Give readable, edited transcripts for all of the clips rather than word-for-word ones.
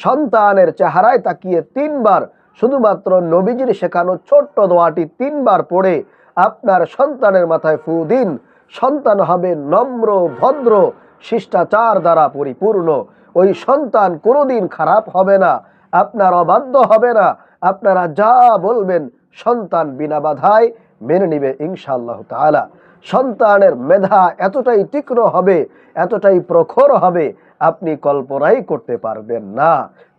সন্তানের চেহারায় তাকিয়ে 3 বার শুধুমাত্র নবীজির শেখানো ছোট্ট দোয়াটি 3 বার পড়ে আপনার সন্তানের মাথায় ফু দিন। সন্তান হবে নম্র, ভদ্র, শিষ্টাচার দ্বারা পরিপূর্ণ। ওই সন্তান কোনোদিন খারাপ হবে না, আপনার অবাধ্য হবে না। আপনারা যা বলবেন সন্তান বিনা বাধায় মেনে নিবে ইনশাআল্লাহ তাআলা। সন্তানের মেধা এতটাই তীক্ষ্ণ হবে, এতটাই প্রখর হবে, আপনি কল্পনাই করতে পারবেন না।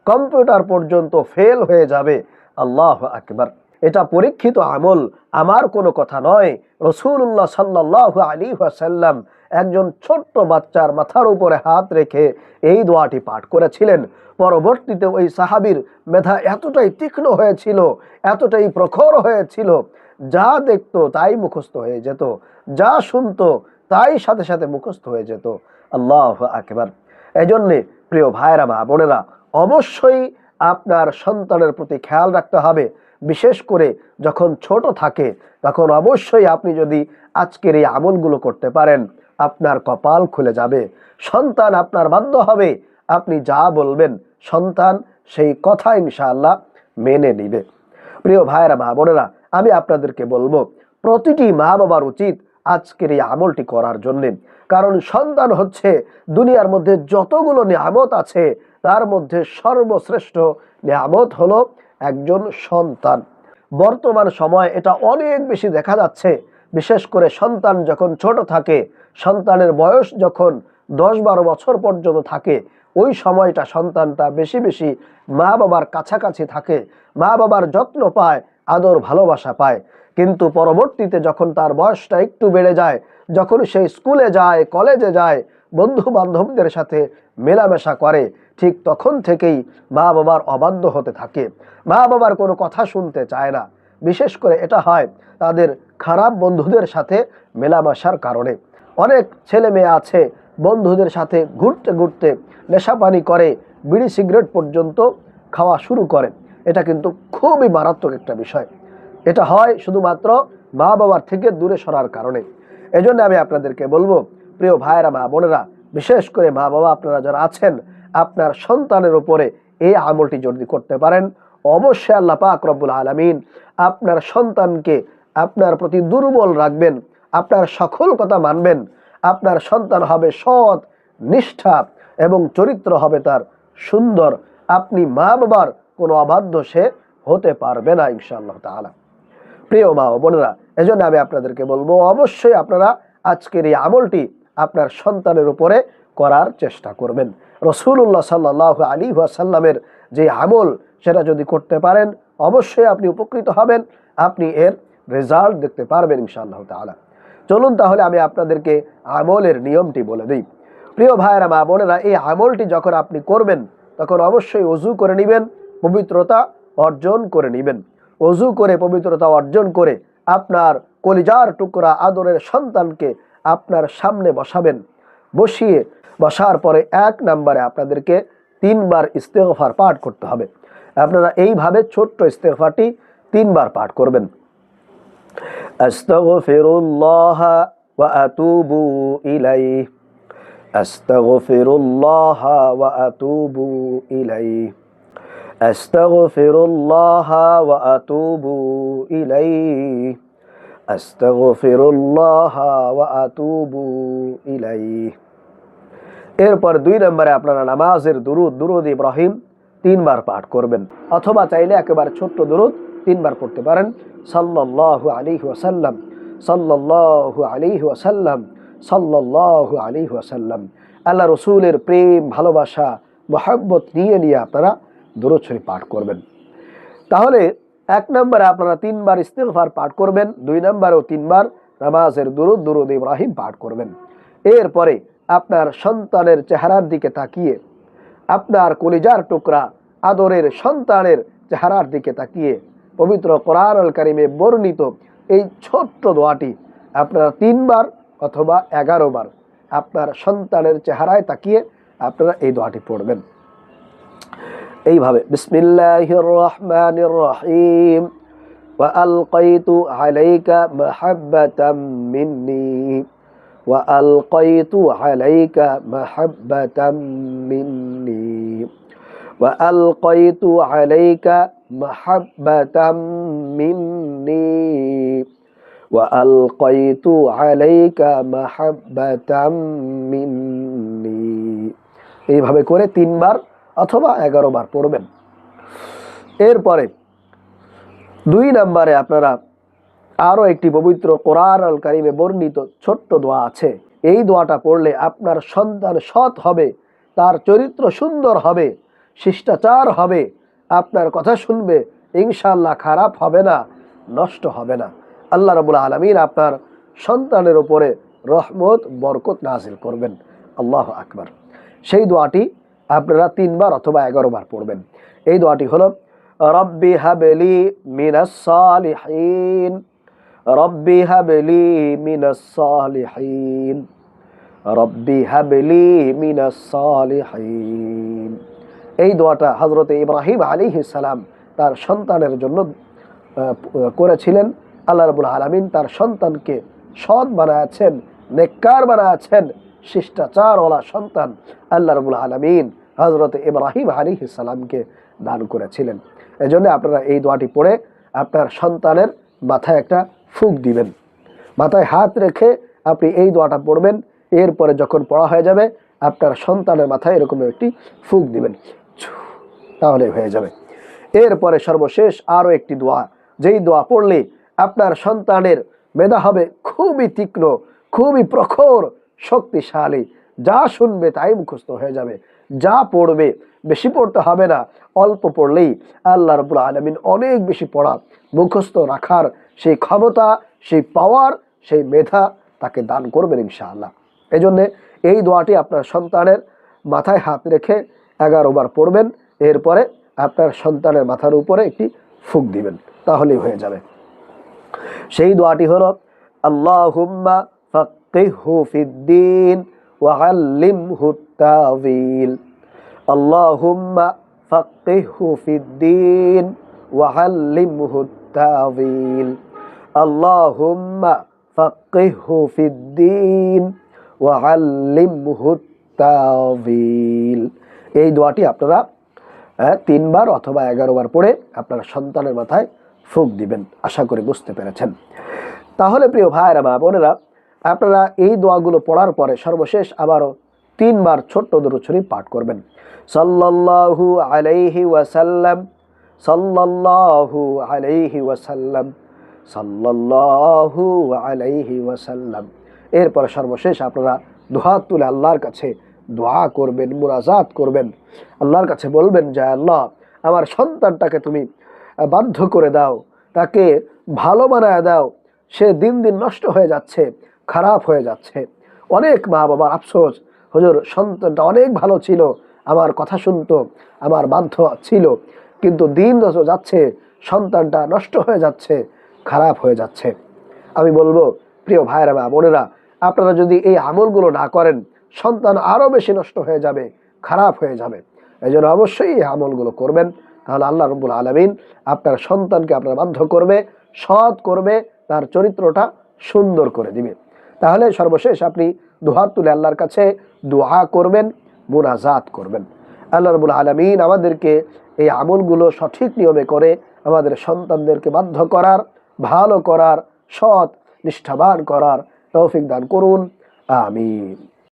কম্পিউটার পর্যন্ত ফেল হয়ে যাবে। আল্লাহু আকবার। এটা পরীক্ষিত আমল, আমার কোনো কথা নয়। রাসূলুল্লাহ সাল্লাল্লাহু আলাইহি ওয়াসাল্লাম একজন ছোট্ট বাচ্চার মাথার উপরে হাত রেখে এই দোয়াটি পাঠ করেছিলেন। পরবর্তীতে ওই সাহাবীর মেধা এতটাই তীক্ষ্ণ হয়েছিল, এতটাই প্রখর হয়েছিল, যা দেখতো তাই মুখস্থ হয়ে যেত, যা শুনতো তাই সাথে সাথে মুখস্থ হয়ে যেত। আল্লাহু আকবার। এজন্যে প্রিয় ভাইরা, মা বোনেরা, অবশ্যই আপনার সন্তানের প্রতি খেয়াল রাখতে হবে। বিশেষ করে যখন ছোট থাকে তখন অবশ্যই আপনি যদি আজকের এই আমলগুলো করতে পারেন, আপনার কপাল খুলে যাবে। সন্তান আপনার বাধ্য হবে, আপনি যা বলবেন সন্তান সেই কথা ইনশাআল্লাহ মেনে নিবে। প্রিয় ভাইরা, মা বোনেরা, আমি আপনাদেরকে বলবো প্রতিটি মা বাবার উচিত আজকের এই আমলটি করার জন্য। কারণ সন্তান হচ্ছে দুনিয়ার মধ্যে যতগুলো নিয়ামত আছে তার মধ্যে সর্বশ্রেষ্ঠ নিয়ামত হলো একজন সন্তান। বর্তমান সময় এটা অনেক বেশি দেখা যাচ্ছে। বিশেষ করে সন্তান যখন ছোট থাকে, সন্তানের বয়স যখন 10-12 বছর পর্যন্ত থাকে, ওই সময়টা সন্তানটা বেশি বেশি মা বাবার কাছাকাছি থাকে, মা বাবার যত্ন পায়, আদর ভালোবাসা পায়। কিন্তু পরবর্তীতে যখন তার বয়সটা একটু বেড়ে যায়, যখন সে স্কুলে যায়, কলেজে যায়, বন্ধু বান্ধবদের সাথে মেলামেশা করে, ঠিক তখন থেকেই মা বাবার অবাধ্য হতে থাকে, মা বাবার কোনো কথা শুনতে চায় না। বিশেষ করে এটা হয় তাদের খারাপ বন্ধুদের সাথে মেলামেশার কারণে। অনেক ছেলে মেয়ে আছে বন্ধুদের সাথে ঘুরতে ঘুরতে নেশাপানি করে, বিড়ি সিগারেট পর্যন্ত খাওয়া শুরু করে। এটা কিন্তু খুবই মারাত্মক একটা বিষয়। এটা হয় শুধুমাত্র মা বাবার থেকে দূরে সরার কারণে। এজন্য আমি আপনাদেরকে বলবো, প্রিয় ভাইরা, মা বোনেরা, বিশেষ করে মা বাবা আপনারা যারা আছেন, আপনার সন্তানের উপরে এই আমলটি যদি করতে পারেন, অবশ্যই আল্লাহ পাক রব্বুল আলামিন আপনার সন্তানকে আপনার প্রতি দুর্বল রাখবেন, আপনার সকল কথা মানবেন। আপনার সন্তান হবে সৎ, নিষ্ঠা এবং চরিত্র হবে তার সুন্দর। আপনি মা বাবার কোনো অবাধ্য সে হতে পারবে না ইনশাআল্লাহ তাআলা। প্রিয় মা ও বোনেরা, এজন্য আমি আপনাদেরকে বলবো অবশ্যই আপনারা আজকের এই আমলটি আপনার সন্তানের উপরে করার চেষ্টা করবেন। রাসূলুল্লাহ সাল্লাল্লাহু আলাইহি ওয়াসাল্লামের যে আমল, সেটা যদি করতে পারেন অবশ্যই আপনি উপকৃত হবেন, আপনি এর রেজাল্ট দেখতে পারবেন ইনশাআল্লাহ তাআলা। চলুন তাহলে আমি আপনাদেরকে আমলের নিয়মটি বলে দিই। প্রিয় ভাইয়েরা, মা বোনেরা, এই আমলটি যখন আপনি করবেন তখন অবশ্যই ওযু করে নেবেন, পবিত্রতা অর্জন করে নেবেন। ওযু করে পবিত্রতা অর্জন করে আপনার কলিজার টুকরা আদরের সন্তানকে আপনার সামনে বসাবেন। বসার পরে 1 নম্বরে আপনাদেরকে 3 বার ইস্তেগফার পাঠ করতে হবে। আপনারা এইভাবে ছোট্ট ইস্তেগফারটি 3 বার পাঠ করবেন। আস্তাগফিরুল্লাহ ওয়া আতুবু ইলাইহি, আস্তাগফিরুল্লাহ ওয়া আতুবু ইলাইহি, আস্তাগফিরুল্লাহ ওয়া আতুবু ইলাইহি, আস্তাগফিরুল্লাহ ওয়া আতুবু ইলাইহি। এরপর 2 নম্বরে আপনারা নামাজের দুরুদ ইব্রাহিম 3 বার পাঠ করবেন, অথবা চাইলে একেবারে ছোট্ট দুরুদ 3 বার পড়তে পারেন। সাল্লাল্লাহু আলাইহি ওয়াসাল্লাম, সাল্লাল্লাহু আলাইহি ওয়াসাল্লাম, সাল্লাল্লাহু আলাইহি ওয়াসাল্লাম। আল্লাহ রাসূলের প্রেম, ভালোবাসা, মহব্বত নিয়ে আপনারা দুরূদ শরীফ পাঠ করবেন। তাহলে 1 নম্বরে আপনারা 3 বার ইস্তিগফার পাঠ করবেন, 2 নম্বরেও 3 বার নামাজের দুরুদ ইব্রাহিম পাঠ করবেন। এরপরে আপনার সন্তানের চেহারার দিকে তাকিয়ে, আপনার কলিজার টুকরা আদরের সন্তানের চেহারার দিকে তাকিয়ে পবিত্র কোরআনুল কারীমে বর্ণিত এই ছোট্ট দোয়াটি আপনারা 3 বার অথবা 11 বার আপনার সন্তানের চেহারায় তাকিয়ে আপনারা এই দোয়াটি পড়বেন এইভাবে। বিসমিল্লাহির রহমানির রহিম। ওয়া আলকাইতু আলাইকা মাহাব্বাতাম মিন্নি, ওয়া আলকাইতু আলাইকা মাহাব্বাতাম মিন্নি, ওয়া আলকাইতু আলাইকা মাহাব্বাতাম মিন্নি, ওয়া আলকাইতু আলাইকা মাহাব্বাতাম মিন্নি। এইভাবে করে 3 বার অথবা 11 বার পড়বেন। এরপরে 2 নম্বরে আপনারা আরো একটি পবিত্র কোরআন আল কারিমে বর্ণিত ছোট্ট দোয়া আছে। এই দোয়াটা পড়লে আপনার সন্তান সৎ হবে, তার চরিত্র সুন্দর হবে, শিষ্টাচার হবে, আপনার কথা শুনবে, ইনশাআল্লাহ খারাপ হবে না, নষ্ট হবে না। আল্লাহ রাব্বুল আলামিন আপনার সন্তানের উপরে রহমত বরকত নাজিল করবেন। আল্লাহু আকবার। সেই দোয়াটি আপনারা 3 বার অথবা 11 বার পড়বেন। এই দোয়াটি হলো রব্বি হাবলি মিনাস সালিহিন, রব্বি হাবলি মিনাস সালিহিন, রব্বি হাবলি মিনাস সালিহিন। এই দোয়াটা হযরত ইব্রাহিম আলাইহিস সালাম তার সন্তানের জন্য করেছিলেন। আল্লাহ রাব্বুল আলামিন তার সন্তানকে সৎ বানাচ্ছেন, নেককার বানাচ্ছেন, শিষ্টাচারওয়ালা সন্তান আল্লাহ রাব্বুল আলামিন হযরত ইব্রাহিম আলাইহিস সালামকে দান করেছিলেন। এজন্য আপনারা এই দোয়াটি পড়ে আপনার সন্তানের মাথায় একটা ফুঁক দিবেন। মাথায় হাত রেখে আপনি এই দোয়াটা পড়বেন। এরপরে যখন পড়া হয়ে যাবে আপনার সন্তানের মাথায় এরকম একটি ফুঁক দিবেন, তাহলে হয়ে যাবে। এরপরে সর্বশেষ আরো একটি দোয়া, যেই দোয়া পড়লে আপনার সন্তানের মেধা হবে খুবই তীক্ষ্ণ, খুবই প্রখর, শক্তিশালী, যা শুনবে তাই মুখস্থ হয়ে যাবে। যা পড়বে, বেশি পড়তে হবে না, অল্প পড়লেই আল্লাহ রাব্বুল আলামিন অনেক বেশি পড়া মুখস্থ রাখার সেই ক্ষমতা, সেই পাওয়ার, সেই মেধা তাকে দান করবেন ইনশাআল্লাহ। এই জন্যে এই দোয়াটি আপনার সন্তানের মাথায় হাত রেখে 11 বার পড়বেন। এরপরে আপনার সন্তানের মাথার উপরে একটি ফুঁক দিবেন, তাহলেই হয়ে যাবে। সেই দোয়াটি হলো আল্লাহুম্মা ফাক্কিহহু ফিদ্দীন ওয়া আল্লিমহু তা'ওয়ীল, আল্লাহুম্মা ফাক্কিহহু ফিদ্দীন ওয়া আল্লিমহু তা'ওয়ীল, আল্লাহুম্মা ফাক্কিহহু ফিদ্দীন ওয়া আল্লিমহু তা'ওয়ীল। এই দোয়াটি আপনারা 3 বার অথবা 11 বার পড়ে আপনার সন্তানের মাথায় ফুঁক দিবেন। আশা করি বুঝতে পেরেছেন। তাহলে প্রিয় ভাইরা মা বোনেরা, আপনারা এই দোয়াগুলো পড়ার পরে সর্বশেষ আবারও 3 বার ছোট্ট দরুদ শরীফ পাঠ করবেন। সাল্লাল্লাহু আলাইহি ওয়াসাল্লাম, সাল্লাল্লাহু আলাইহি ওয়াসাল্লাম, সাল্লাল্লাহু আলাইহি ওয়াসাল্লাম। এরপর সর্বশেষ আপনারা দুহাত তুলে আল্লাহর কাছে দোয়া করবেন, মুনাজাত করবেন। আল্লাহর কাছে বলবেন যে আল্লাহ, আমার সন্তানটাকে তুমি বাধ্য করে দাও, তাকে ভালো বানায় দাও। সে দিন দিন নষ্ট হয়ে যাচ্ছে, খারাপ হয়ে যাচ্ছে। অনেক মা বাবার আফসোস, হুজুর সন্তানটা অনেক ভালো ছিল, আমার কথা শুনতো, আমার বাধ্য ছিল, কিন্তু দিন যত যাচ্ছে সন্তানটা নষ্ট হয়ে যাচ্ছে, খারাপ হয়ে যাচ্ছে। আমি বলবো প্রিয় ভাইরা মা বোনেরা, আপনারা যদি এই আমলগুলো না করেন সন্তান আরো বেশি নষ্ট হয়ে যাবে, খারাপ হয়ে যাবে। এই জন্য অবশ্যই এই আমলগুলো করবেন, তাহলে আল্লাহ রাব্বুল আলামিন আপনার সন্তানকে আপনার বাধ্য করবে, সৎ করবে, তার চরিত্রটা সুন্দর করে দিবে। তাহলে সর্বশেষ আপনি দুহাত তুলে আল্লাহর কাছে দোয়া করবেন, মুনাজাত করবেন। আল্লাহ রাব্বুল আলামিন আমাদেরকে এই আমলগুলো সঠিক নিয়মে করে আমাদের সন্তানদেরকে বাধ্য করার, ভালো করার, সৎ নিষ্ঠাবান করার তৌফিক দান করুন। আমিন।